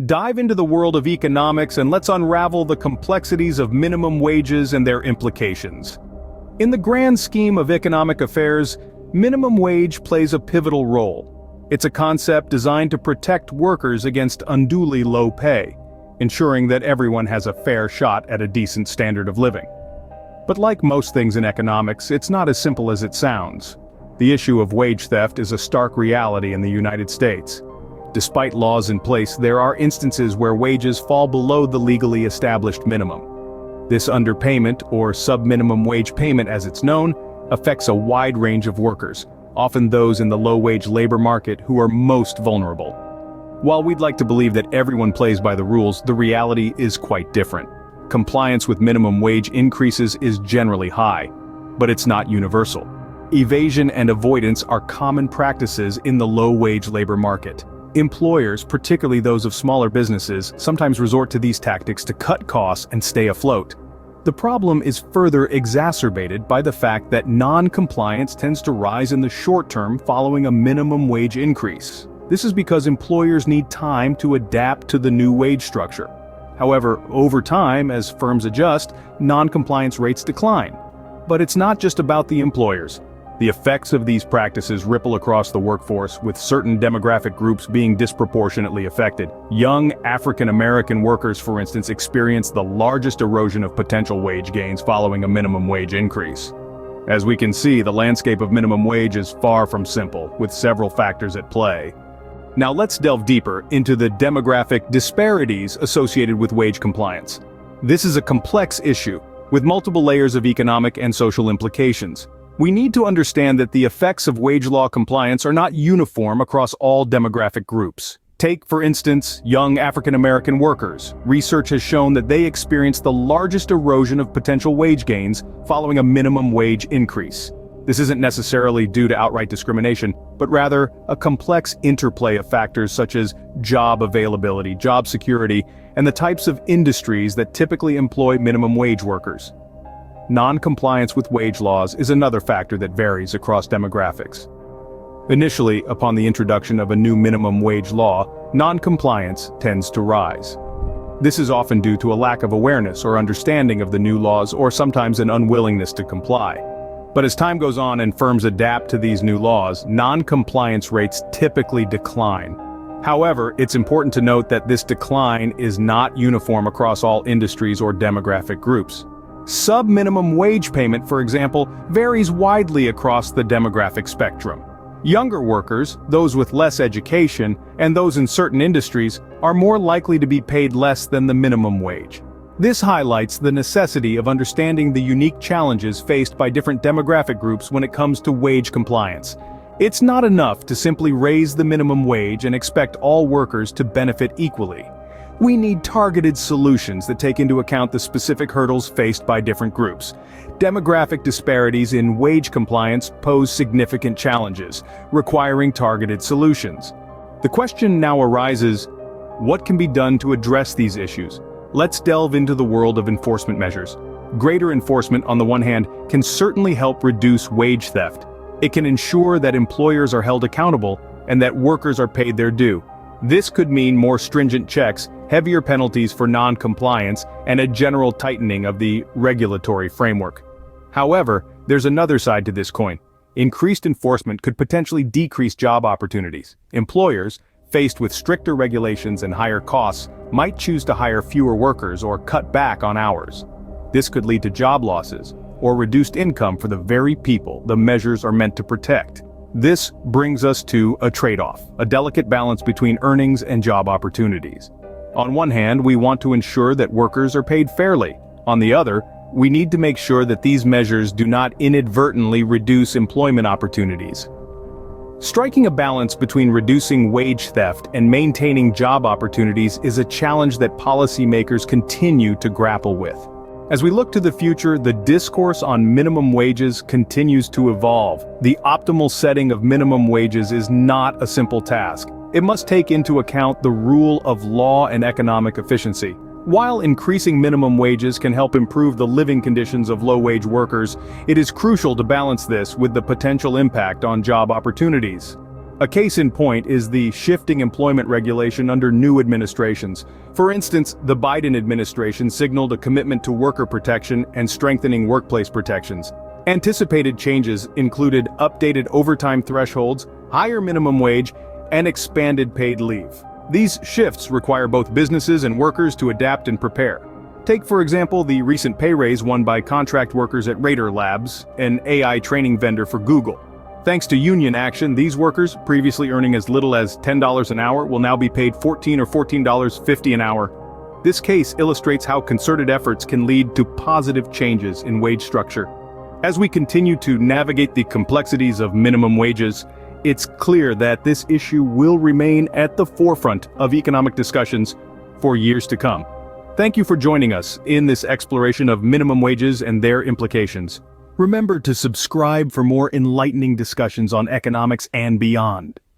Dive into the world of economics and let's unravel the complexities of minimum wages and their implications. In the grand scheme of economic affairs, minimum wage plays a pivotal role. It's a concept designed to protect workers against unduly low pay, ensuring that everyone has a fair shot at a decent standard of living. But like most things in economics, it's not as simple as it sounds. The issue of wage theft is a stark reality in the United States. Despite laws in place, there are instances where wages fall below the legally established minimum. This underpayment, or sub-minimum wage payment as it's known, affects a wide range of workers, often those in the low-wage labor market who are most vulnerable. While we'd like to believe that everyone plays by the rules, the reality is quite different. Compliance with minimum wage increases is generally high, but it's not universal. Evasion and avoidance are common practices in the low-wage labor market. Employers, particularly those of smaller businesses, sometimes resort to these tactics to cut costs and stay afloat. The problem is further exacerbated by the fact that non-compliance tends to rise in the short term following a minimum wage increase. This is because employers need time to adapt to the new wage structure. However, over time, as firms adjust, non-compliance rates decline. But it's not just about the employers. The effects of these practices ripple across the workforce, with certain demographic groups being disproportionately affected. Young African American workers, for instance, experience the largest erosion of potential wage gains following a minimum wage increase. As we can see, the landscape of minimum wage is far from simple, with several factors at play. Now let's delve deeper into the demographic disparities associated with wage compliance. This is a complex issue, with multiple layers of economic and social implications. We need to understand that the effects of wage law compliance are not uniform across all demographic groups. Take, for instance, young African American workers. Research has shown that they experience the largest erosion of potential wage gains following a minimum wage increase. This isn't necessarily due to outright discrimination, but rather a complex interplay of factors such as job availability, job security, and the types of industries that typically employ minimum wage workers. Non-compliance with wage laws is another factor that varies across demographics. Initially, upon the introduction of a new minimum wage law, non-compliance tends to rise. This is often due to a lack of awareness or understanding of the new laws, or sometimes an unwillingness to comply. But as time goes on and firms adapt to these new laws, non-compliance rates typically decline. However, it's important to note that this decline is not uniform across all industries or demographic groups. Sub-minimum wage payment, for example, varies widely across the demographic spectrum. Younger workers, those with less education, and those in certain industries are more likely to be paid less than the minimum wage. This highlights the necessity of understanding the unique challenges faced by different demographic groups when it comes to wage compliance. It's not enough to simply raise the minimum wage and expect all workers to benefit equally. We need targeted solutions that take into account the specific hurdles faced by different groups. Demographic disparities in wage compliance pose significant challenges, requiring targeted solutions. The question now arises, what can be done to address these issues? Let's delve into the world of enforcement measures. Greater enforcement, on the one hand, can certainly help reduce wage theft. It can ensure that employers are held accountable and that workers are paid their due. This could mean more stringent checks, heavier penalties for non-compliance, and a general tightening of the regulatory framework. However, there's another side to this coin. Increased enforcement could potentially decrease job opportunities. Employers, faced with stricter regulations and higher costs, might choose to hire fewer workers or cut back on hours. This could lead to job losses or reduced income for the very people the measures are meant to protect. This brings us to a trade-off, a delicate balance between earnings and job opportunities. On one hand, we want to ensure that workers are paid fairly. On the other, we need to make sure that these measures do not inadvertently reduce employment opportunities. Striking a balance between reducing wage theft and maintaining job opportunities is a challenge that policymakers continue to grapple with. As we look to the future, the discourse on minimum wages continues to evolve. The optimal setting of minimum wages is not a simple task. It must take into account the rule of law and economic efficiency. While increasing minimum wages can help improve the living conditions of low-wage workers, it is crucial to balance this with the potential impact on job opportunities. A case in point is the shifting employment regulation under new administrations. For instance, the Biden administration signaled a commitment to worker protection and strengthening workplace protections. Anticipated changes included updated overtime thresholds, higher minimum wage, and expanded paid leave. These shifts require both businesses and workers to adapt and prepare. Take, for example, the recent pay raise won by contract workers at Raider Labs, an AI training vendor for Google. Thanks to union action, these workers, previously earning as little as $10 an hour, will now be paid $14 or $14.50 an hour. This case illustrates how concerted efforts can lead to positive changes in wage structure. As we continue to navigate the complexities of minimum wages, it's clear that this issue will remain at the forefront of economic discussions for years to come. Thank you for joining us in this exploration of minimum wages and their implications. Remember to subscribe for more enlightening discussions on economics and beyond.